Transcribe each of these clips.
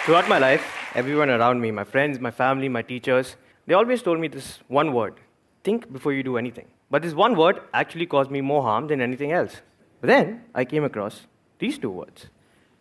Throughout my life, everyone around me, my friends, my family, my teachers, they always told me this one word: think before you do anything. But this one word actually caused me more harm than anything else. But then I came across these two words.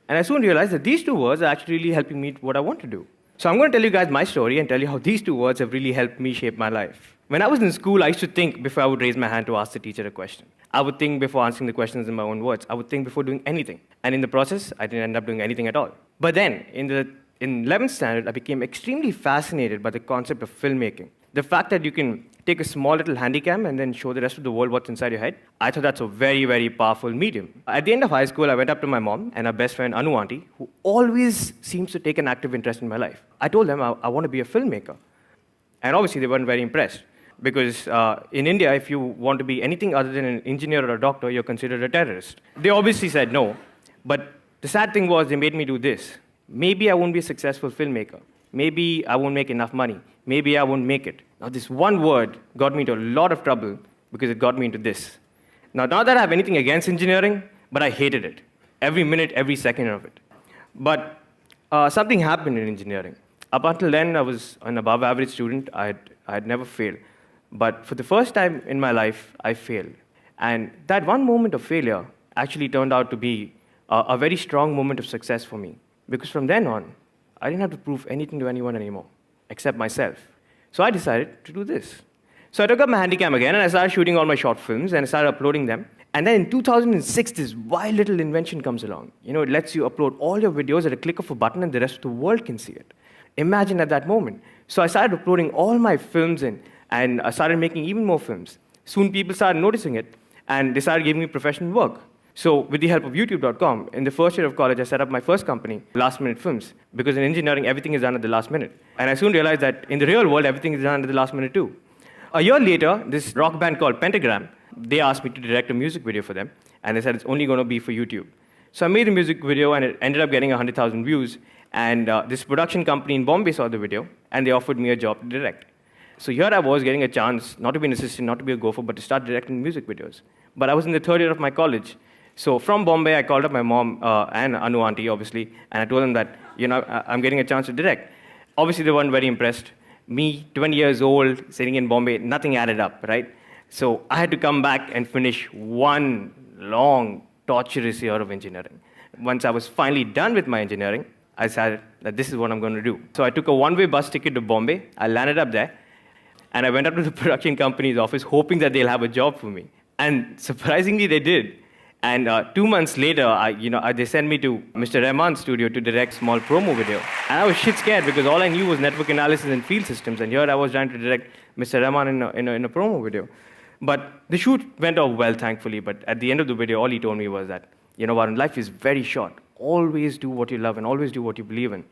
And I soon realized that these two words are actually really helping me what I want to do. So I'm going to tell you guys my story and tell you how these two words have really helped me shape my life. When I was in school, I used to think before I would raise my hand to ask the teacher a question. I would think before answering the questions in my own words. I would think before doing anything. And in the process, I didn't end up doing anything at all. But then, in 11th standard, I became extremely fascinated by the concept of filmmaking. The fact that you can take a small little handycam and then show the rest of the world what's inside your head, I thought that's a very, very powerful medium. At the end of high school, I went up to my mom and her best friend, Anu auntie, who always seems to take an active interest in my life. I told them I want to be a filmmaker. And obviously, they weren't very impressed. Because in India, if you want to be anything other than an engineer or a doctor, you're considered a terrorist. They obviously said no. But the sad thing was, they made me do this. Maybe I won't be a successful filmmaker. Maybe I won't make enough money. Maybe I won't make it. Now, this one word got me into a lot of trouble because it got me into this. Now, not that I have anything against engineering, but I hated it. Every minute, every second of it. But something happened in engineering. Up until then, I was an above average student. I had never failed. But for the first time in my life, I failed. And that one moment of failure actually turned out to be a very strong moment of success for me. Because from then on, I didn't have to prove anything to anyone anymore, except myself. So I decided to do this. So I took up my handycam again, and I started shooting all my short films, and I started uploading them. And then in 2006, this wild little invention comes along. You know, it lets you upload all your videos at a click of a button, and the rest of the world can see it. Imagine at that moment. So I started uploading all my films in, and I started making even more films. Soon people started noticing it, and they started giving me professional work. So with the help of YouTube.com, in the first year of college, I set up my first company, Last Minute Films, because in engineering, everything is done at the last minute. And I soon realized that in the real world, everything is done at the last minute too. A year later, this rock band called Pentagram, they asked me to direct a music video for them, and they said it's only going to be for YouTube. So I made a music video, and it ended up getting 100,000 views. And this production company in Bombay saw the video, and they offered me a job to direct. So here I was getting a chance, not to be an assistant, not to be a gopher, but to start directing music videos. But I was in the third year of my college. So from Bombay, I called up my mom and Anu auntie, obviously, and I told them that, I'm getting a chance to direct. Obviously, they weren't very impressed. Me, 20 years old, sitting in Bombay, nothing added up, right? So I had to come back and finish one long, torturous year of engineering. Once I was finally done with my engineering, I decided that this is what I'm going to do. So I took a one-way bus ticket to Bombay. I landed up there, and I went up to the production company's office, hoping that they'll have a job for me. And surprisingly, they did. And 2 months later, they sent me to Mr. Rahman's studio to direct small promo video. And I was shit scared because all I knew was network analysis and field systems. And here I was trying to direct Mr. Rahman in a promo video. But the shoot went off well, thankfully. But at the end of the video, all he told me was that, Varun, life is very short. Always do what you love and always do what you believe in.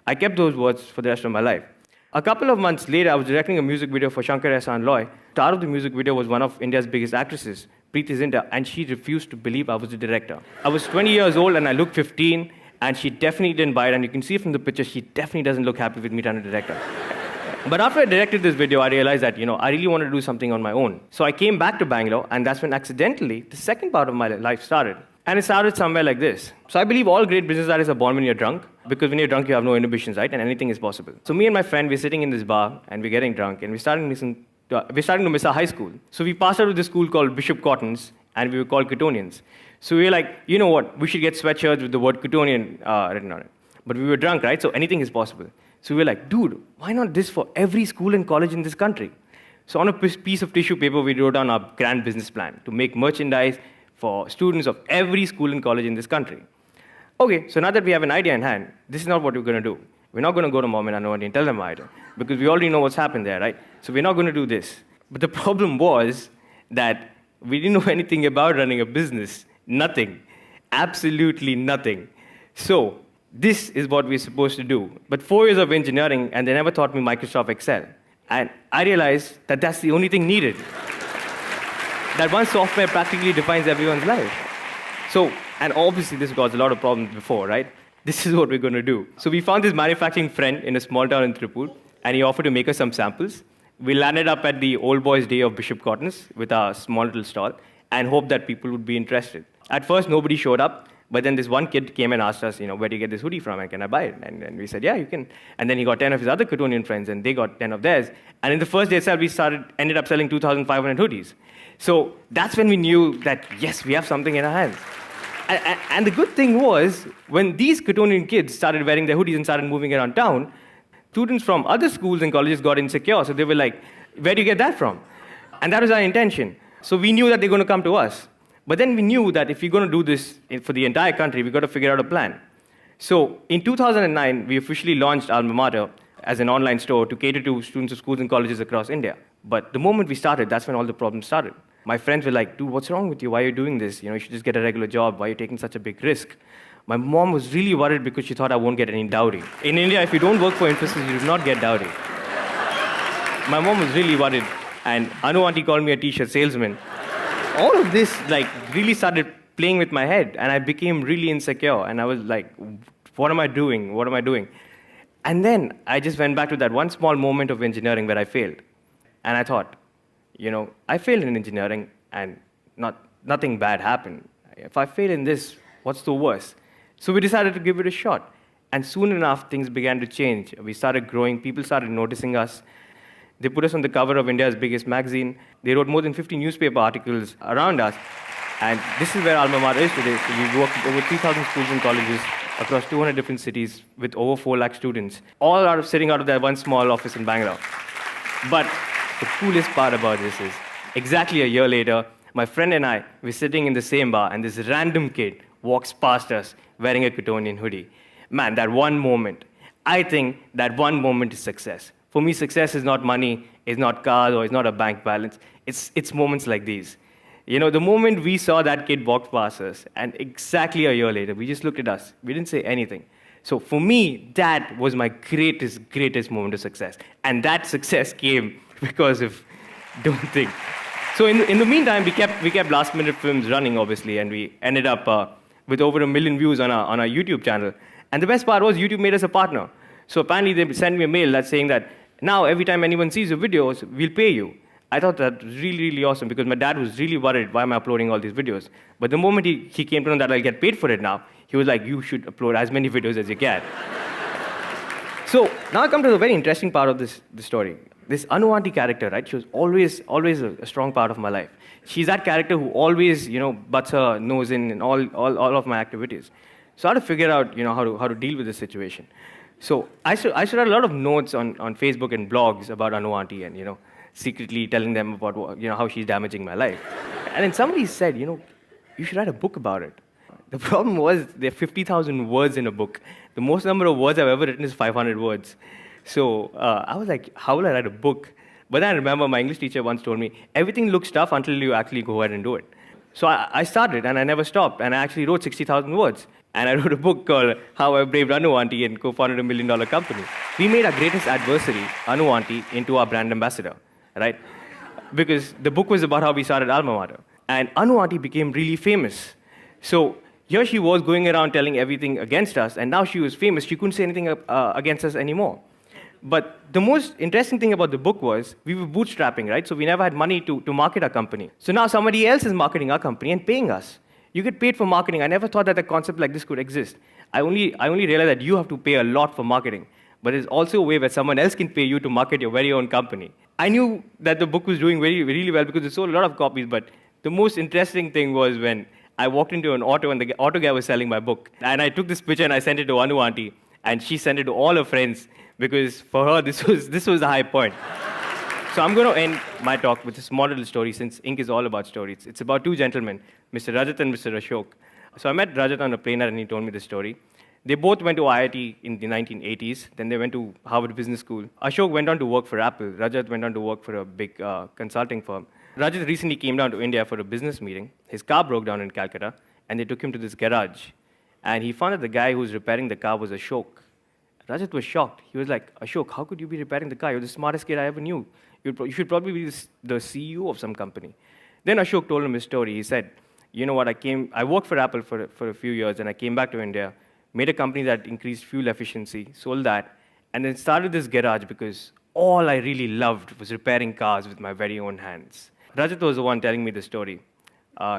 I kept those words for the rest of my life. A couple of months later, I was directing a music video for Shankar Ehsaan Loy. The star of the music video was one of India's biggest actresses, Preeti Zinta, and she refused to believe I was the director. I was 20 years old and I looked 15, and she definitely didn't buy it, and you can see from the picture, she definitely doesn't look happy with me trying to direct her. But after I directed this video, I realized that, I really wanted to do something on my own. So I came back to Bangalore, and that's when accidentally, the second part of my life started. And it started somewhere like this. So I believe all great business artists are born when you're drunk, because when you're drunk, you have no inhibitions, right? And anything is possible. So me and my friend, we're sitting in this bar, and we're getting drunk, and we're starting to miss our high school. So we passed out of this school called Bishop Cottons, and we were called Cottonians. So we were like, you know what? We should get sweatshirts with the word Cottonian written on it. But we were drunk, right? So anything is possible. So we were like, dude, why not this for every school and college in this country? So on a piece of tissue paper, we wrote down our grand business plan to make merchandise for students of every school and college in this country. Okay, so now that we have an idea in hand, this is not what we're going to do. We're not going to go to mom and Anu and tell them our idea, because we already know what's happened there, right? So we're not going to do this. But the problem was that we didn't know anything about running a business. Nothing. Absolutely nothing. So this is what we're supposed to do. But 4 years of engineering, and they never taught me Microsoft Excel. And I realized that that's the only thing needed. That one software practically defines everyone's life. So, and obviously this caused a lot of problems before, right? This is what we're going to do. So we found this manufacturing friend in a small town in Tripur, and he offered to make us some samples. We landed up at the old boys' day of Bishop Cottons with our small little stall and hoped that people would be interested. At first, nobody showed up, But then this one kid came and asked us, where do you get this hoodie from and can I buy it? And we said, yeah, you can. And then he got 10 of his other Cottonian friends and they got 10 of theirs. And in the first day itself, we ended up selling 2,500 hoodies. So that's when we knew that, yes, we have something in our hands. And the good thing was, when these Cottonian kids started wearing their hoodies and started moving around town, students from other schools and colleges got insecure. So they were like, where do you get that from? And that was our intention. So we knew that they're going to come to us. But then we knew that if we're going to do this for the entire country, we've got to figure out a plan. So in 2009, we officially launched Alma Mater as an online store to cater to students of schools and colleges across India. But the moment we started, that's when all the problems started. My friends were like, dude, what's wrong with you? Why are you doing this? You should just get a regular job. Why are you taking such a big risk? My mom was really worried because she thought I won't get any dowry. In India, if you don't work for Infosys, you do not get dowry. My mom was really worried. And Anu auntie called me a t-shirt salesman. All of this really started playing with my head. And I became really insecure. And I was like, what am I doing? What am I doing? And then I just went back to that one small moment of engineering where I failed. And I thought, I failed in engineering and nothing bad happened. If I fail in this, what's the worst? So we decided to give it a shot. And soon enough, things began to change. We started growing. People started noticing us. They put us on the cover of India's biggest magazine. They wrote more than 50 newspaper articles around us. And this is where Alma Mater is today. So we work with over 3,000 schools and colleges across 200 different cities with over 4 lakh students, all sitting out of that one small office in Bangalore. But the coolest part about this is, exactly a year later, my friend and I were sitting in the same bar, and this random kid walks past us wearing a Cottonian hoodie. Man, that one moment, I think that one moment is success. For me, success is not money, it's not cars, or it's not a bank balance. It's moments like these. The moment we saw that kid walk past us, and exactly a year later, we just looked at us. We didn't say anything. So for me, that was my greatest moment of success. And that success came because of Don't Think. So in the meantime, we kept last-minute films running, obviously, and we ended up with over 1 million views on our YouTube channel. And the best part was YouTube made us a partner. So apparently they sent me a mail that's saying that now every time anyone sees your videos, we'll pay you. I thought that was really, really awesome because my dad was really worried, why am I uploading all these videos? But the moment he came to know that I'll get paid for it now, he was like, you should upload as many videos as you can. So now I come to the very interesting part of this story. This Anu auntie character, right? She was always a strong part of my life. She's that character who always, butts her nose in all of my activities. So I had to figure out, how to deal with this situation. So I should write a lot of notes on Facebook and blogs about Anu auntie and, secretly telling them about, how she's damaging my life. And then somebody said, you should write a book about it. The problem was there are 50,000 words in a book. The most number of words I've ever written is 500 words. So I was like, how will I write a book? But then I remember my English teacher once told me, everything looks tough until you actually go ahead and do it. So I started, and I never stopped, and I actually wrote 60,000 words. And I wrote a book called How I Braved Anu Auntie and co-founded a $1 million company. We made our greatest adversary, Anu Auntie, into our brand ambassador, right? Because the book was about how we started Alma Mater. And Anu Auntie became really famous. So here she was going around telling everything against us, and now she was famous. She couldn't say anything against us anymore. But the most interesting thing about the book was we were bootstrapping, right? So we never had money to market our company. So now somebody else is marketing our company and paying us. You get paid for marketing. I never thought that a concept like this could exist. I only realized that you have to pay a lot for marketing. But there's also a way where someone else can pay you to market your very own company. I knew that the book was doing really well because it sold a lot of copies. But the most interesting thing was when I walked into an auto and the auto guy was selling my book. And I took this picture and I sent it to Anu Auntie. And she sent it to all her friends because for her, this was the high point. So I'm going to end my talk with a small little story since Ink is all about stories. It's about 2 gentlemen, Mr. Rajat and Mr. Ashok. So I met Rajat on a plane and he told me this story. They both went to IIT in the 1980s. Then they went to Harvard Business School. Ashok went on to work for Apple. Rajat went on to work for a big consulting firm. Rajat recently came down to India for a business meeting. His car broke down in Calcutta, and they took him to this garage. And he found that the guy who was repairing the car was Ashok. Rajat was shocked. He was like, Ashok, how could you be repairing the car? You're the smartest kid I ever knew. You should probably be the CEO of some company. Then Ashok told him his story. He said, you know what, I worked for Apple for a few years, and I came back to India, made a company that increased fuel efficiency, sold that, and then started this garage because all I really loved was repairing cars with my very own hands. Rajat was the one telling me the story.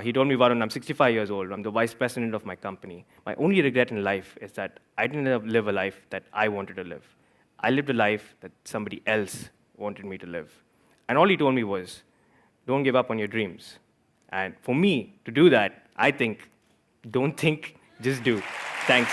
He told me, Varun, I'm 65 years old. I'm the vice president of my company. My only regret in life is that I didn't live a life that I wanted to live. I lived a life that somebody else wanted me to live. And all he told me was, don't give up on your dreams. And for me to do that, I think, don't think, just do. Thanks.